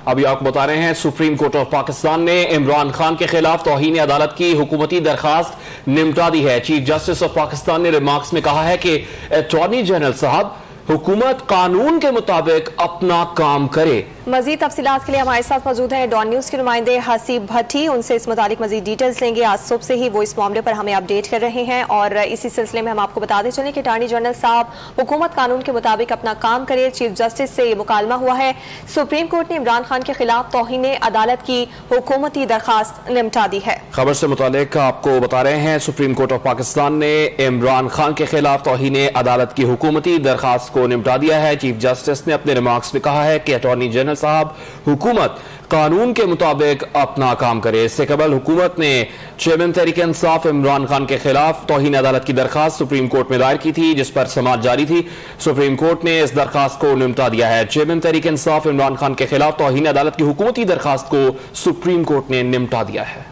अभी आपको बता रहे हैं, सुप्रीम कोर्ट ऑफ पाकिस्तान ने इमरान खान के खिलाफ तौहीन अदालत की हुकूमती दरखास्त निपटा दी है। चीफ जस्टिस ऑफ पाकिस्तान ने रिमार्क्स में कहा है कि अटॉर्नी जनरल साहब हुकूमत कानून के मुताबिक अपना काम करे। मजीद तफसीलात के लिए हमारे साथ मौजूद हैं डॉन न्यूज के नुमाइंदे हसीब भट्टी। उनसे इस मुतालिक मजीद डिटेल्स लेंगे। आज सुबह से ही वो इस मामले पर हमें अपडेट कर रहे हैं और इसी सिलसिले में हम आपको बताते चलें कि अटॉर्नी जनरल साहब हुकूमत कानून के मुताबिक अपना काम करे। चीफ जस्टिस से ये मुकालमा हुआ है। सुप्रीम कोर्ट ने इमरान खान के खिलाफ तौहीन अदालत की हुकूमती दरखास्त निपटा दी है। खबर से मुतालिक आपको बता रहे हैं, सुप्रीम कोर्ट ऑफ पाकिस्तान ने इमरान खान के खिलाफ तौहीन अदालत की हुकूमती दरखास्त को निपटा दिया है। चीफ जस्टिस ने अपने रिमार्क्स में कहा है कि अटॉर्नी जनरल साहब हुकूमत कानून के मुताबिक अपना काम करे। इससे कबल हुकूमत ने चेयरमैन तहरीक इंसाफ इमरान खान के खिलाफ तौहीन अदालत की दरखास्त सुप्रीम कोर्ट में दायर की थी, जिस पर समाअत जारी थी। सुप्रीम कोर्ट ने इस दरखास्त को निपटा दिया है। चेयरमैन तहरीक इंसाफ इमरान खान के खिलाफ तौहीन अदालत की हुकूमती दरखास्त को सुप्रीम कोर्ट ने निपटा दिया है।